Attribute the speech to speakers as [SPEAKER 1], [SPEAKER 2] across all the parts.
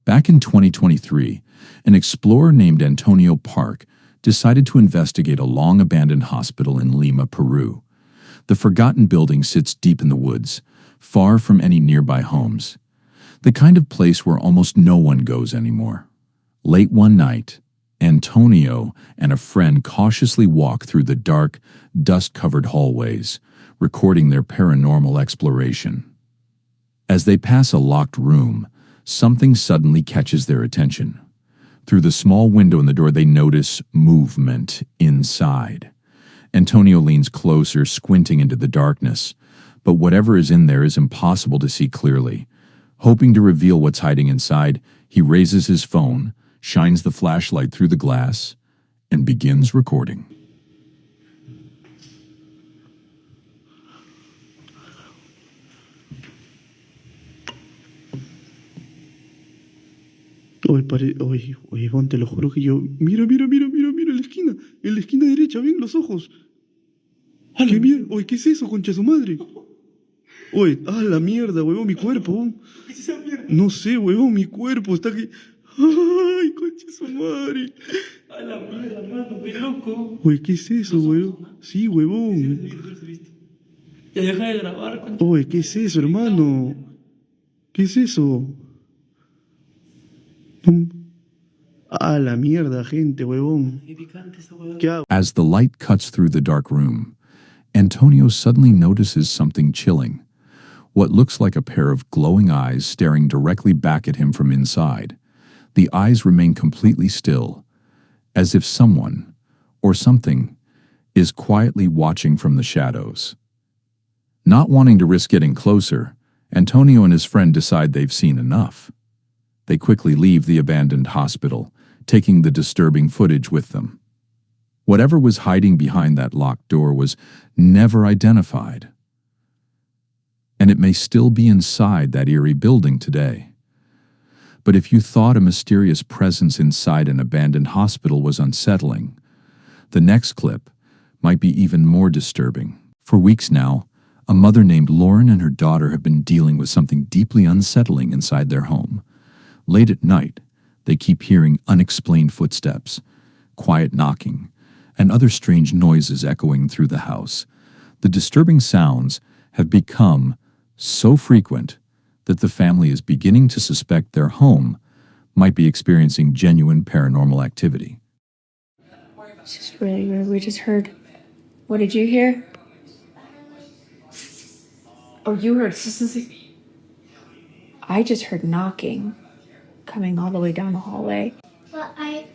[SPEAKER 1] Back in 2023, an explorer named Antonio Park decided to investigate a long-abandoned hospital in Lima, Peru. The forgotten building sits deep in the woods, far from any nearby homes. The kind of place where almost no one goes anymore. Late one night, Antonio and a friend cautiously walk through the dark, dust-covered hallways, recording their paranormal exploration. As they pass a locked room, something suddenly catches their attention. Through the small window in the door, they notice movement inside. Antonio leans closer, squinting into the darkness, but whatever is in there is impossible to see clearly. Hoping to reveal what's hiding inside, he raises his phone, shines the flashlight through the glass, and begins recording.
[SPEAKER 2] Oye, Juan, te lo juro que yo... Mira, en la esquina derecha, ven los ojos. ¿Qué mierda? Oye, ¿qué es eso, concha de su madre? Oye, la mierda, huevón, mi cuerpo.
[SPEAKER 3] ¿Qué es esa mierda?
[SPEAKER 2] No sé, huevón, mi cuerpo está aquí. Ay, concha de su madre.
[SPEAKER 3] A la mierda, mano, qué loco.
[SPEAKER 2] Oye, ¿qué es eso, huevón? Sí, huevón.
[SPEAKER 3] Ya deja de grabar, concha.
[SPEAKER 2] Oye, ¿qué es eso, hermano? ¿Qué es eso? La mierda, gente, huevón. ¿Qué hago?
[SPEAKER 1] As the light cuts through the dark room, Antonio suddenly notices something chilling. What looks like a pair of glowing eyes staring directly back at him from inside. The eyes remain completely still, as if someone, or something, is quietly watching from the shadows. Not wanting to risk getting closer, Antonio and his friend decide they've seen enough. They quickly leave the abandoned hospital, taking the disturbing footage with them. Whatever was hiding behind that locked door was never identified. And it may still be inside that eerie building today. But if you thought a mysterious presence inside an abandoned hospital was unsettling, the next clip might be even more disturbing. For weeks now, a mother named Lauren and her daughter have been dealing with something deeply unsettling inside their home. Late at night, they keep hearing unexplained footsteps, quiet knocking, and other strange noises echoing through the house. The disturbing sounds have become so frequent that the family is beginning to suspect their home might be experiencing genuine paranormal activity.
[SPEAKER 4] It's just really weird. We just heard... What did you hear? Oh, you heard... I just heard knocking coming all the way down the hallway.
[SPEAKER 5] But I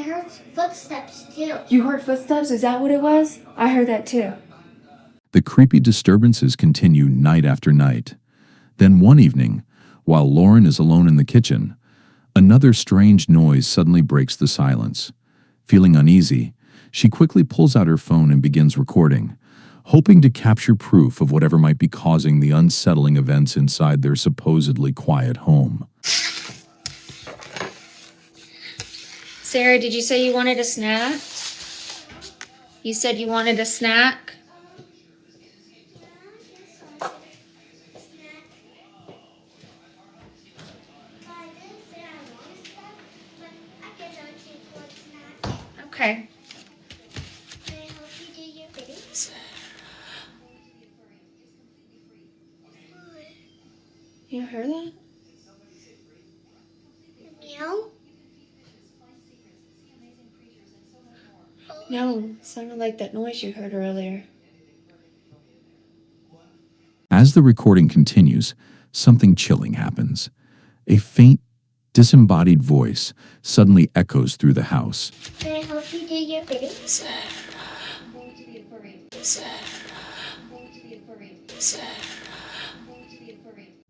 [SPEAKER 5] heard footsteps too.
[SPEAKER 4] You heard footsteps? Is that what it was? I heard that too.
[SPEAKER 1] The creepy disturbances continue night after night. Then one evening, while Lauren is alone in the kitchen, another strange noise suddenly breaks the silence. Feeling uneasy, she quickly pulls out her phone and begins recording, hoping to capture proof of whatever might be causing the unsettling events inside their supposedly quiet home.
[SPEAKER 5] Sarah, did you say you wanted a snack? You said you wanted a snack? Okay.
[SPEAKER 4] You heard that?
[SPEAKER 5] Meow?
[SPEAKER 4] No, it sounded like that noise you heard earlier.
[SPEAKER 1] As the recording continues, something chilling happens. A faint, disembodied voice suddenly echoes through the house.
[SPEAKER 5] Can I help you do your face?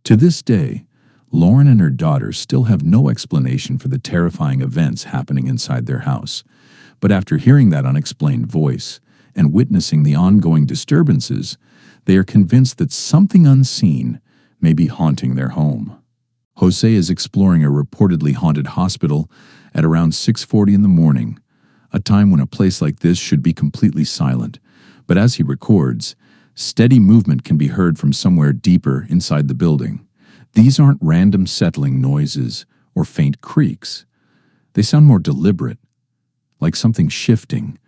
[SPEAKER 1] To this day, Lauren and her daughter still have no explanation for the terrifying events happening inside their house. But after hearing that unexplained voice and witnessing the ongoing disturbances, they are convinced that something unseen may be haunting their home. Jose is exploring a reportedly haunted hospital at around 6:40 in the morning, a time when a place like this should be completely silent. But as he records, steady movement can be heard from somewhere deeper inside the building. These aren't random settling noises or faint creaks. They sound more deliberate, like something shifting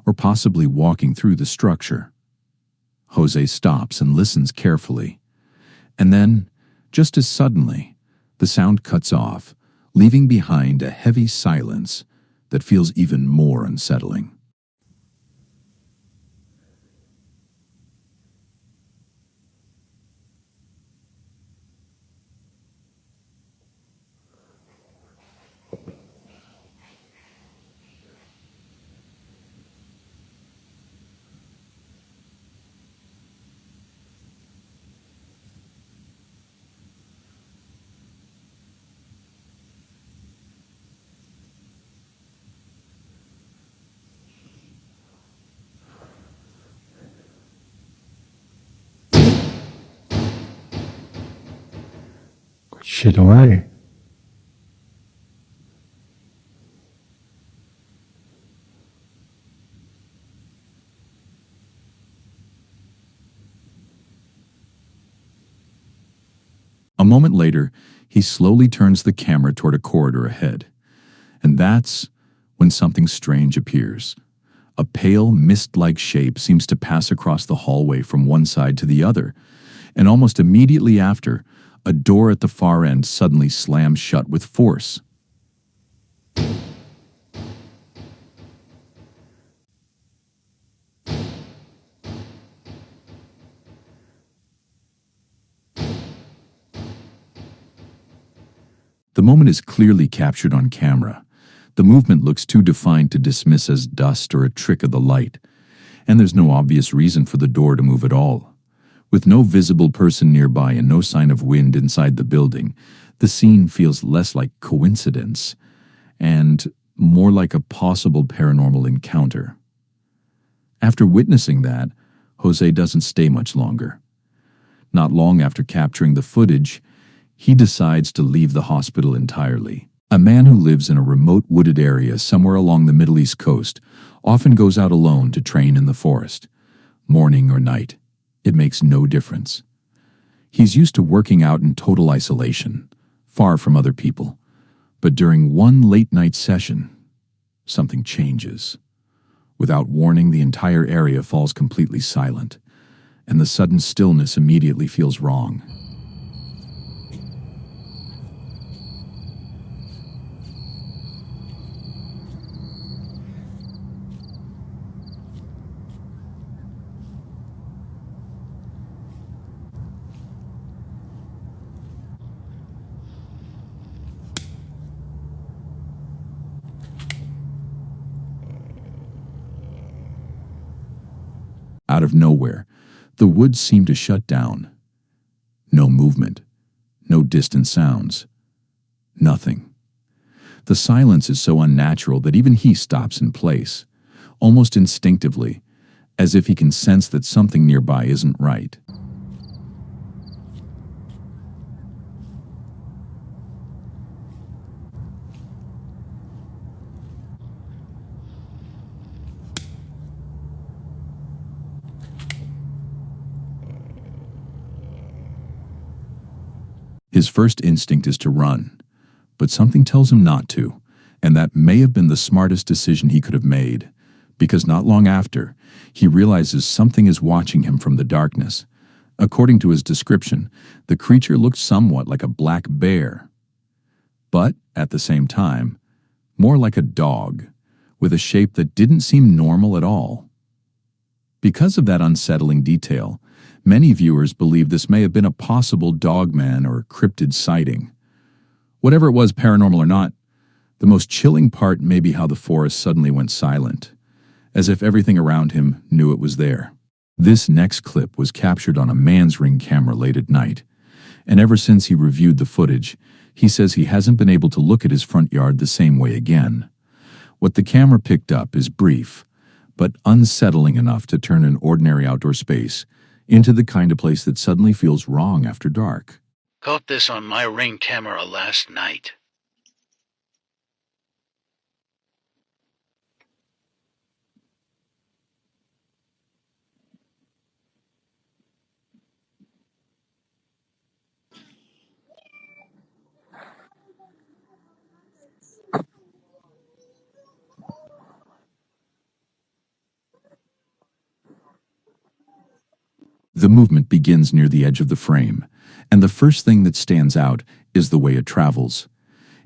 [SPEAKER 1] or possibly walking through the structure. Jose stops and listens carefully. And then, just as suddenly, the sound cuts off, leaving behind a heavy silence that feels even more unsettling.
[SPEAKER 2] Shit, madre.
[SPEAKER 1] A moment later, he slowly turns the camera toward a corridor ahead. And that's when something strange appears. A pale, mist-like shape seems to pass across the hallway from one side to the other, and almost immediately after, a door at the far end suddenly slams shut with force. The moment is clearly captured on camera. The movement looks too defined to dismiss as dust or a trick of the light, and there's no obvious reason for the door to move at all. With no visible person nearby and no sign of wind inside the building, the scene feels less like coincidence and more like a possible paranormal encounter. After witnessing that, Jose doesn't stay much longer. Not long after capturing the footage, he decides to leave the hospital entirely. A man who lives in a remote wooded area somewhere along the Middle East coast often goes out alone to train in the forest. Morning or night, it makes no difference. He's used to working out in total isolation, far from other people. But during one late-night session, something changes. Without warning, the entire area falls completely silent, and the sudden stillness immediately feels wrong. Out of nowhere, the woods seem to shut down. No movement, no distant sounds, nothing. The silence is so unnatural that even he stops in place, almost instinctively, as if he can sense that something nearby isn't right. His first instinct is to run, but something tells him not to, and that may have been the smartest decision he could have made, because not long after, he realizes something is watching him from the darkness. According to his description, the creature looked somewhat like a black bear, but, at the same time, more like a dog, with a shape that didn't seem normal at all. Because of that unsettling detail, many viewers believe this may have been a possible dogman or cryptid sighting. Whatever it was, paranormal or not, the most chilling part may be how the forest suddenly went silent, as if everything around him knew it was there. This next clip was captured on a man's Ring camera late at night, and ever since he reviewed the footage, he says he hasn't been able to look at his front yard the same way again. What the camera picked up is brief, but unsettling enough to turn an ordinary outdoor space into the kind of place that suddenly feels wrong after dark.
[SPEAKER 6] Caught this on my Ring camera last night.
[SPEAKER 1] The movement begins near the edge of the frame, and the first thing that stands out is the way it travels.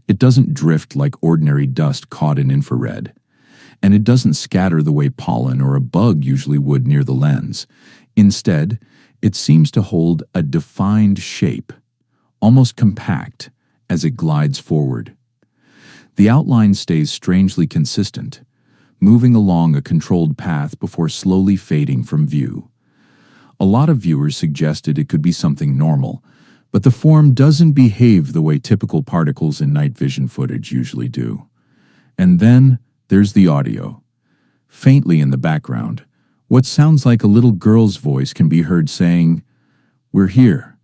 [SPEAKER 1] It doesn't drift like ordinary dust caught in infrared, and it doesn't scatter the way pollen or a bug usually would near the lens. Instead, it seems to hold a defined shape, almost compact, as it glides forward. The outline stays strangely consistent, moving along a controlled path before slowly fading from view. A lot of viewers suggested it could be something normal, but the form doesn't behave the way typical particles in night vision footage usually do. And then there's the audio. Faintly in the background, what sounds like a little girl's voice can be heard saying, "We're here."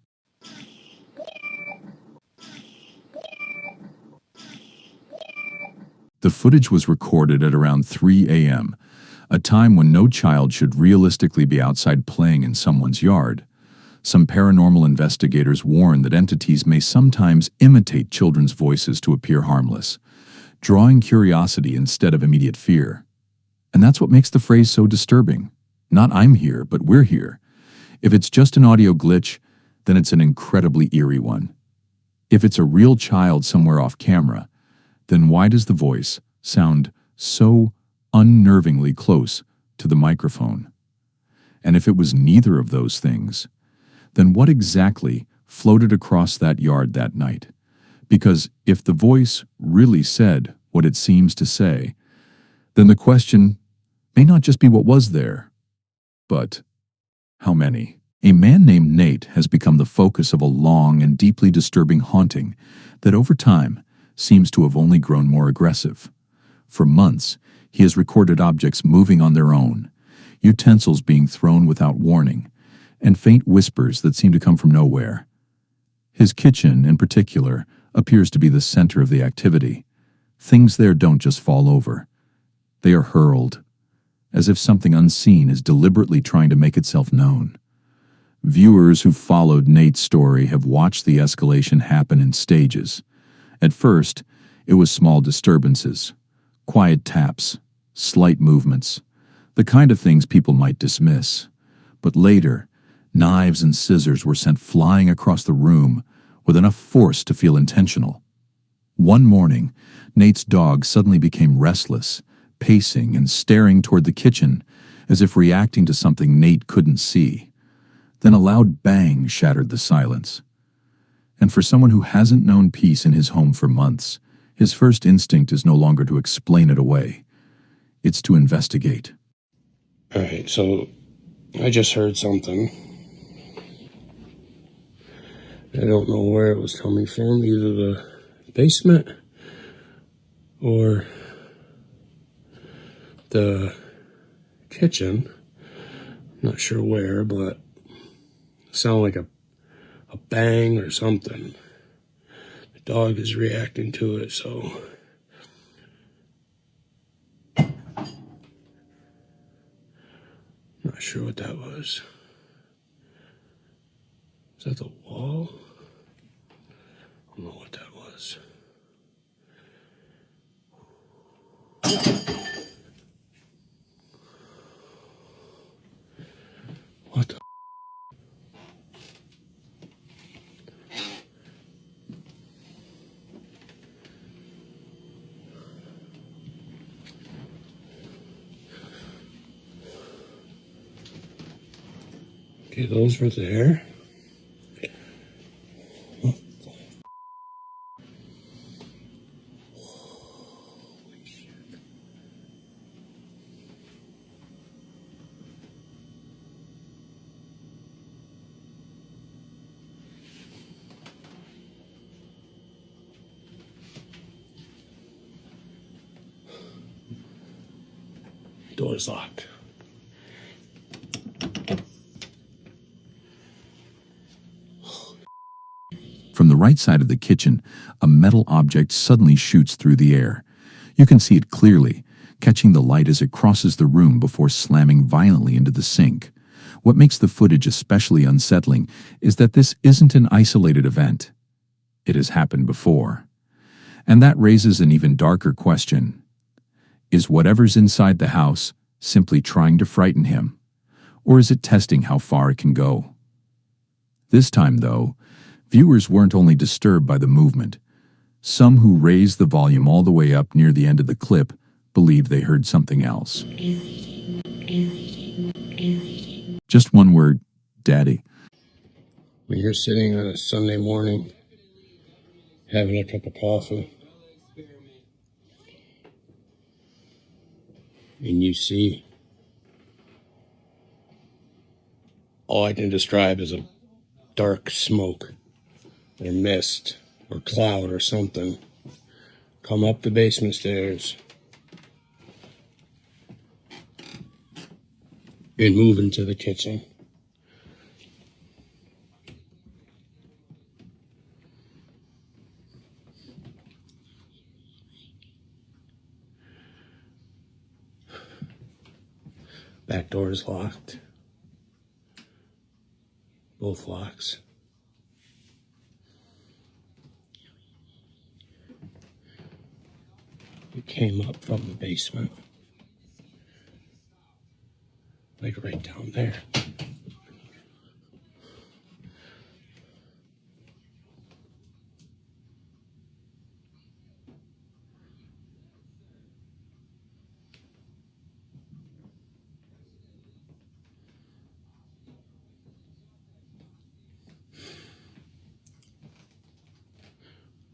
[SPEAKER 1] The footage was recorded at around 3 a.m., a time when no child should realistically be outside playing in someone's yard. Some paranormal investigators warn that entities may sometimes imitate children's voices to appear harmless, drawing curiosity instead of immediate fear. And that's what makes the phrase so disturbing. Not "I'm here," but "we're here." If it's just an audio glitch, then it's an incredibly eerie one. If it's a real child somewhere off camera, then why does the voice sound so unnervingly close to the microphone? And if it was neither of those things, then what exactly floated across that yard that night? Because if the voice really said what it seems to say, then the question may not just be what was there, but how many? A man named Nate has become the focus of a long and deeply disturbing haunting that over time seems to have only grown more aggressive. For months, he has recorded objects moving on their own, utensils being thrown without warning, and faint whispers that seem to come from nowhere. His kitchen, in particular, appears to be the center of the activity. Things there don't just fall over. They are hurled, as if something unseen is deliberately trying to make itself known. Viewers who followed Nate's story have watched the escalation happen in stages. At first, it was small disturbances, quiet taps, slight movements, the kind of things people might dismiss. But later, knives and scissors were sent flying across the room with enough force to feel intentional. One morning, Nate's dog suddenly became restless, pacing and staring toward the kitchen as if reacting to something Nate couldn't see. Then a loud bang shattered the silence. And for someone who hasn't known peace in his home for months, his first instinct is no longer to explain it away. It's to investigate.
[SPEAKER 7] All right, so I just heard something. I don't know where it was coming from, either the basement or the kitchen. I'm not sure where, but it sounded like a bang or something. The dog is reacting to it, so not sure what that was. Is that the wall? I don't know what that was. What the? Okay, those were there. Door's locked.
[SPEAKER 1] From the right side of the kitchen, a metal object suddenly shoots through the air. You can see it clearly, catching the light as it crosses the room before slamming violently into the sink. What makes the footage especially unsettling is that this isn't an isolated event. It has happened before. And that raises an even darker question. Is whatever's inside the house simply trying to frighten him? Or is it testing how far it can go? This time, though, viewers weren't only disturbed by the movement. Some who raised the volume all the way up near the end of the clip believed they heard something else. Just one word, Daddy.
[SPEAKER 7] When you're sitting on a Sunday morning, having a cup of coffee, and you see all I can describe as a dark smoke or mist or cloud or something come up the basement stairs and move into the kitchen. Back door is locked. Both locks. It came up from the basement. Like right down there.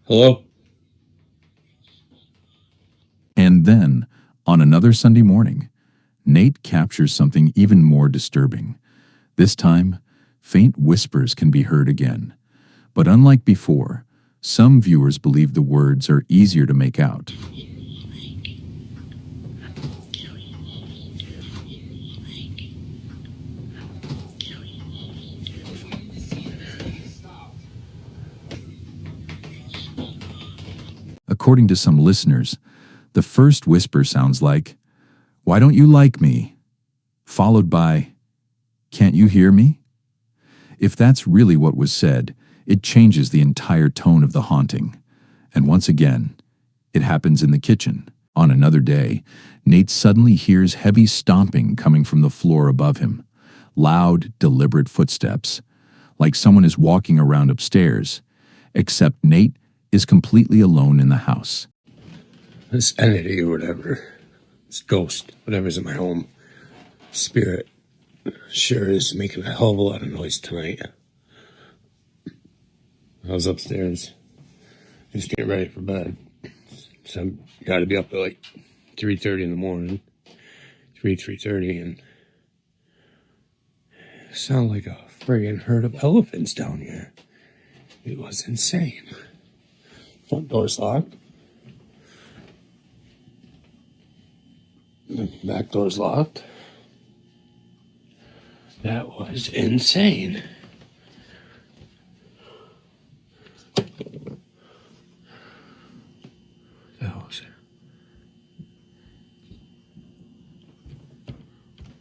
[SPEAKER 7] Hello?
[SPEAKER 1] And then, on another Sunday morning, Nate captures something even more disturbing. This time, faint whispers can be heard again. But unlike before, some viewers believe the words are easier to make out. According to some listeners, the first whisper sounds like, "Why don't you like me?" followed by, "Can't you hear me?" If that's really what was said, it changes the entire tone of the haunting. And once again, it happens in the kitchen. On another day, Nate suddenly hears heavy stomping coming from the floor above him. Loud, deliberate footsteps, like someone is walking around upstairs, except Nate is completely alone in the house.
[SPEAKER 7] This entity or whatever, this ghost, whatever's in my home, spirit, sure is making a hell of a lot of noise tonight. I was upstairs, just getting ready for bed. So I gotta be up at like 3:30 in the morning, 3:30, and it sounded like a friggin' herd of elephants down here. It was insane. Front door's locked. The back door's locked. That was insane. That was it.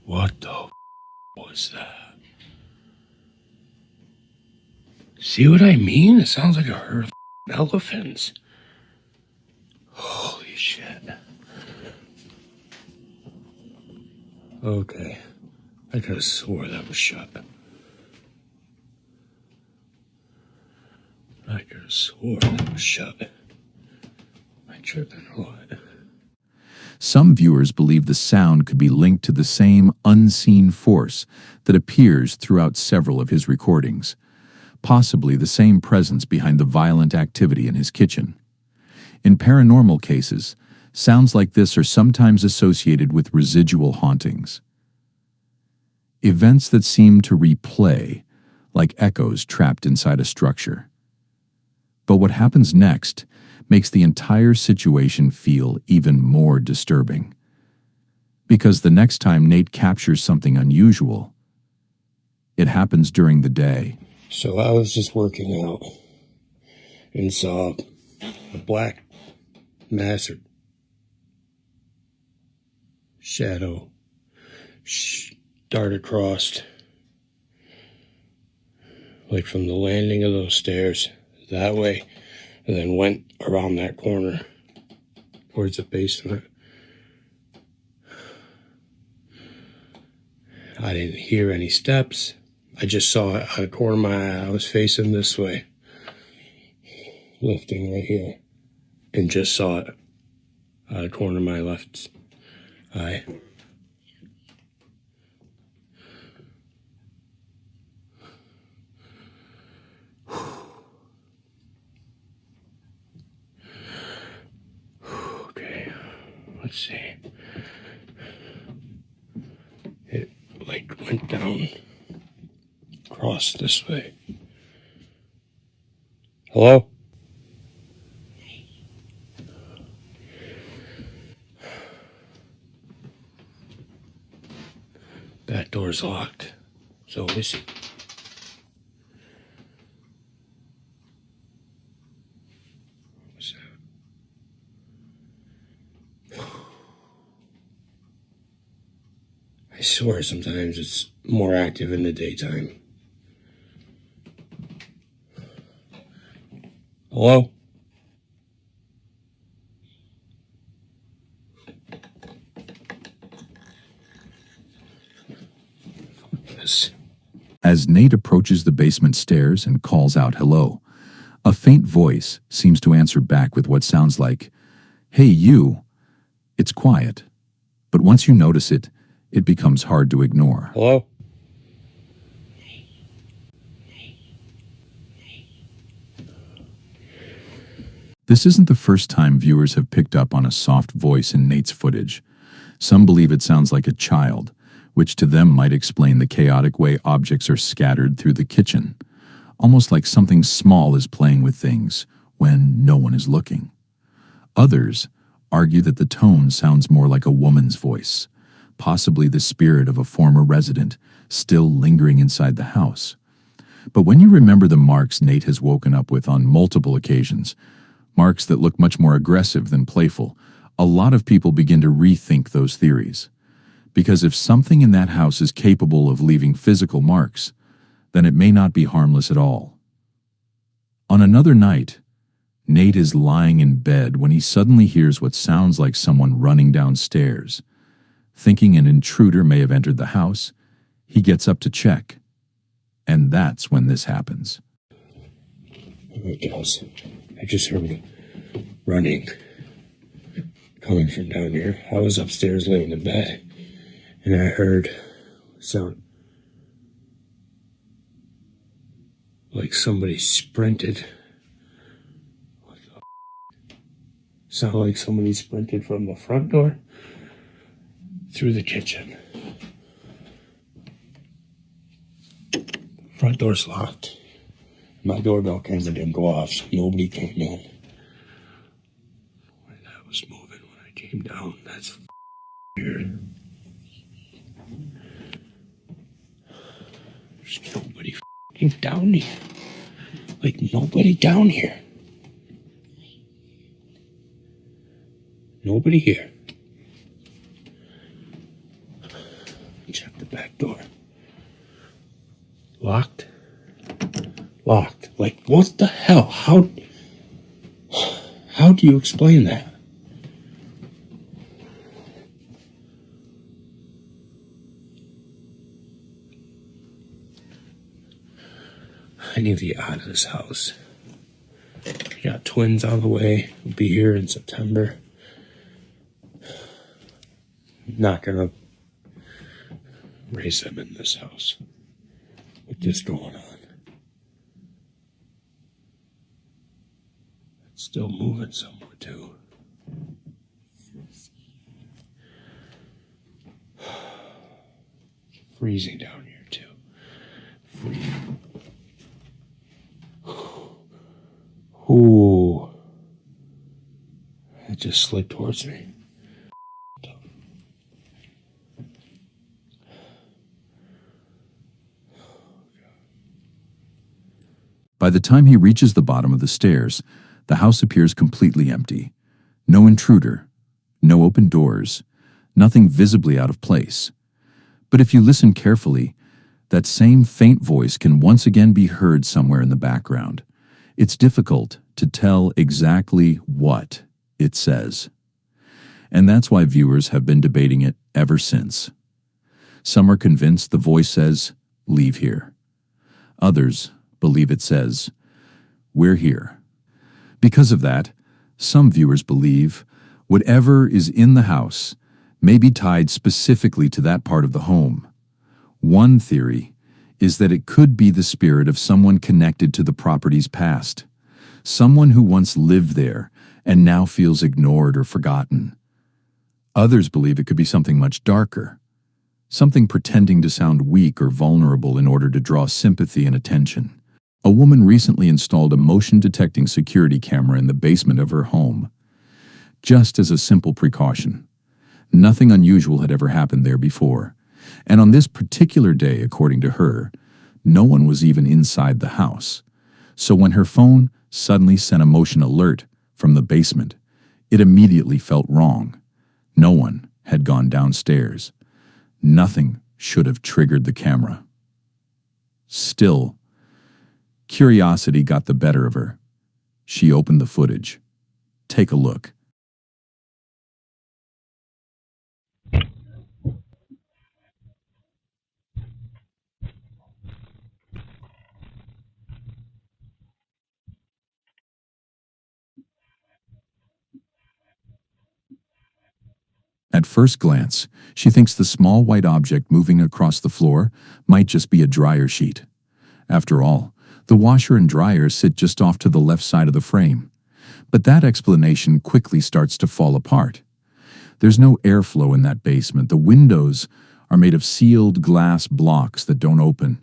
[SPEAKER 7] What the was that? See what I mean? It sounds like a herd of elephants. Holy shit. Okay. I could have swore that was shut. I could have swore that was shut. Am I tripping or what?
[SPEAKER 1] Some viewers believe the sound could be linked to the same unseen force that appears throughout several of his recordings, possibly the same presence behind the violent activity in his kitchen. In paranormal cases, sounds like this are sometimes associated with residual hauntings. Events that seem to replay, like echoes trapped inside a structure. But what happens next makes the entire situation feel even more disturbing. Because the next time Nate captures something unusual, it happens during the day.
[SPEAKER 7] So I was just working out and saw a black mass or shadow dart across, like from the landing of those stairs that way, and then went around that corner towards the basement. I didn't hear any steps. I just saw it out of the corner of my eye. I was facing this way, lifting right here, and just saw it out of the corner of my left eye. Okay, let's see. It like went down, across this way. Hello? Back door's locked. So is it? What's that? I swear sometimes it's more active in the daytime. Hello? This.
[SPEAKER 1] As Nate approaches the basement stairs and calls out hello, a faint voice seems to answer back with what sounds like, "Hey, you." It's quiet, but once you notice it, it becomes hard to ignore.
[SPEAKER 7] Hello?
[SPEAKER 1] This isn't the first time viewers have picked up on a soft voice in Nate's footage. Some believe it sounds like a child, which to them might explain the chaotic way objects are scattered through the kitchen, almost like something small is playing with things when no one is looking. Others argue that the tone sounds more like a woman's voice, possibly the spirit of a former resident still lingering inside the house. But when you remember the marks Nate has woken up with on multiple occasions, marks that look much more aggressive than playful, a lot of people begin to rethink those theories. Because if something in that house is capable of leaving physical marks, then it may not be harmless at all. On another night, Nate is lying in bed when he suddenly hears what sounds like someone running downstairs. Thinking an intruder may have entered the house, he gets up to check. And that's when this happens.
[SPEAKER 7] There it goes. I just heard running, coming from down here. I was upstairs laying in bed, and I heard sound like somebody sprinted. What the sound like somebody sprinted from the front door through the kitchen. Front door's locked. My doorbell came and didn't go off, so nobody came in. That was moving when I came down. That's weird. There's nobody down here. Like, nobody down here. Nobody here. Check the back door. Locked? Locked. Like, what the hell? How do you explain that? I need to get out of this house. I got twins on the way. We'll be here in September. I'm not gonna raise them in this house with this going on. It's still moving somewhere too. Freezing down here too. Freezing. Ooh. It just slid towards me.
[SPEAKER 1] By the time he reaches the bottom of the stairs, the house appears completely empty. No intruder, no open doors, nothing visibly out of place. But if you listen carefully, that same faint voice can once again be heard somewhere in the background. It's difficult to tell exactly what it says. And that's why viewers have been debating it ever since. Some are convinced the voice says, "Leave here." Others believe it says, "We're here." Because of that, some viewers believe whatever is in the house may be tied specifically to that part of the home. One theory is that it could be the spirit of someone connected to the property's past, someone who once lived there and now feels ignored or forgotten. Others believe it could be something much darker, something pretending to sound weak or vulnerable in order to draw sympathy and attention. A woman recently installed a motion-detecting security camera in the basement of her home, just as a simple precaution. Nothing unusual had ever happened there before, and on this particular day, according to her, no one was even inside the house. So when her phone suddenly sent a motion alert from the basement, it immediately felt wrong. No one had gone downstairs. Nothing should have triggered the camera. Still, curiosity got the better of her. She opened the footage. Take a look. At first glance, she thinks the small white object moving across the floor might just be a dryer sheet. After all, the washer and dryer sit just off to the left side of the frame. But that explanation quickly starts to fall apart. There's no airflow in that basement. The windows are made of sealed glass blocks that don't open,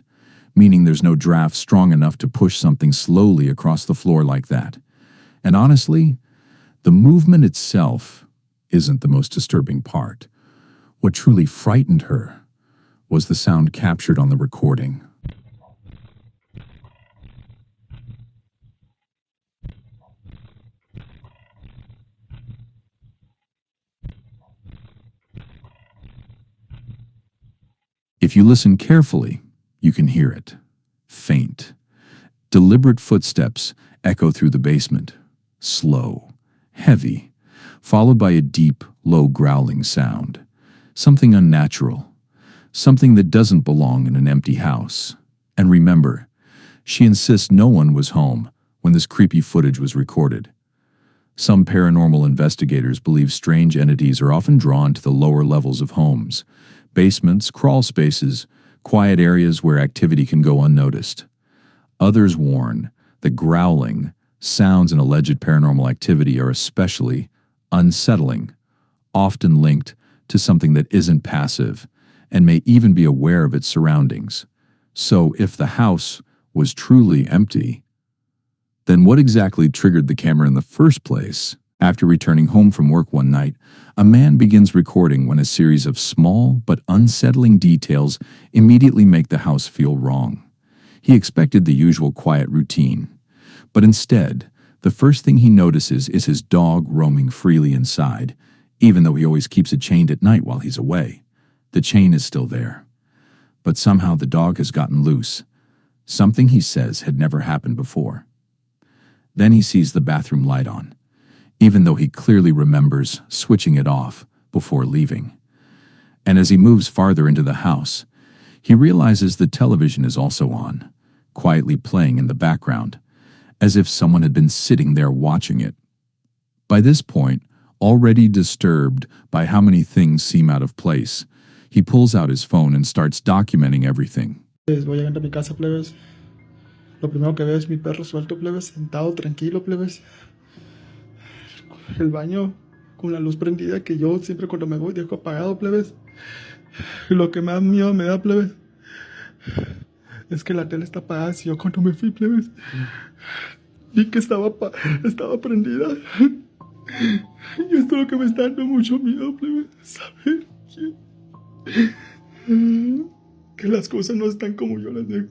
[SPEAKER 1] meaning there's no draft strong enough to push something slowly across the floor like that. And honestly, the movement itself isn't the most disturbing part. What truly frightened her was the sound captured on the recording. If you listen carefully, you can hear it. Faint, deliberate footsteps echo through the basement. Slow, heavy, followed by a deep, low growling sound. Something unnatural. Something that doesn't belong in an empty house. And remember, she insists no one was home when this creepy footage was recorded. Some paranormal investigators believe strange entities are often drawn to the lower levels of homes. Basements, crawl spaces, quiet areas where activity can go unnoticed. Others warn that growling, sounds, and alleged paranormal activity are especially unsettling, often linked to something that isn't passive and may even be aware of its surroundings. So if the house was truly empty, then what exactly triggered the camera in the first place? After returning home from work one night, a man begins recording when a series of small but unsettling details immediately make the house feel wrong. He expected the usual quiet routine, but instead, the first thing he notices is his dog roaming freely inside, even though he always keeps it chained at night while he's away. The chain is still there, but somehow the dog has gotten loose, something he says had never happened before. Then he sees the bathroom light on, even though he clearly remembers switching it off before leaving. And as he moves farther into the house, he realizes the television is also on, quietly playing in the background, as if someone had been sitting there watching it. By this point, already disturbed by how many things seem out of place, he pulls out his phone and starts documenting everything.
[SPEAKER 2] Voy llegando a mi casa, plebes. Lo primero que veo es mi perro suelto, plebes, sentado tranquilo, plebes. El baño con la luz prendida que yo siempre cuando me voy dejo apagado, plebes. Lo que más miedo me da, plebes, es que la tele está apagada. Si yo cuando me fui, plebes, vi que estaba prendida. Y esto es lo que me está dando mucho miedo, plebes. Saber que las cosas no están como yo las dejo.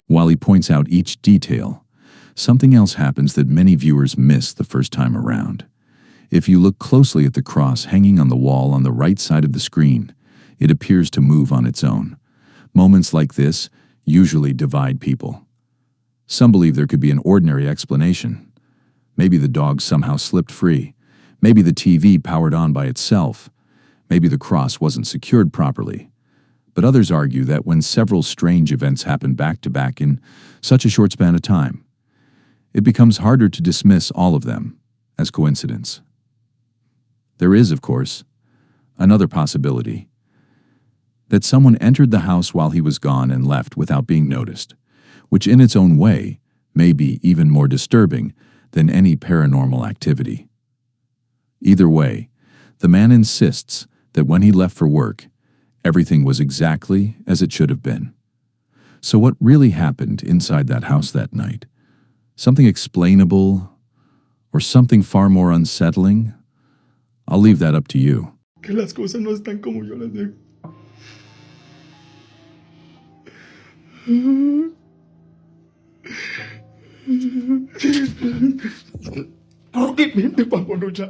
[SPEAKER 1] While he points out each detail, something else happens that many viewers miss the first time around. If you look closely at the cross hanging on the wall on the right side of the screen, it appears to move on its own. Moments like this usually divide people. Some believe there could be an ordinary explanation. Maybe the dog somehow slipped free. Maybe the TV powered on by itself. Maybe the cross wasn't secured properly. But others argue that when several strange events happen back to back in such a short span of time, it becomes harder to dismiss all of them as coincidence. There is, of course, another possibility: that someone entered the house while he was gone and left without being noticed, which in its own way may be even more disturbing than any paranormal activity. Either way, the man insists that when he left for work, everything was exactly as it should have been. So what really happened inside that house that night? Something explainable or something far more unsettling? I'll leave that up to you.
[SPEAKER 2] Que las cosas no están como yo las dejo. ¿Por qué me te pongo a luchar?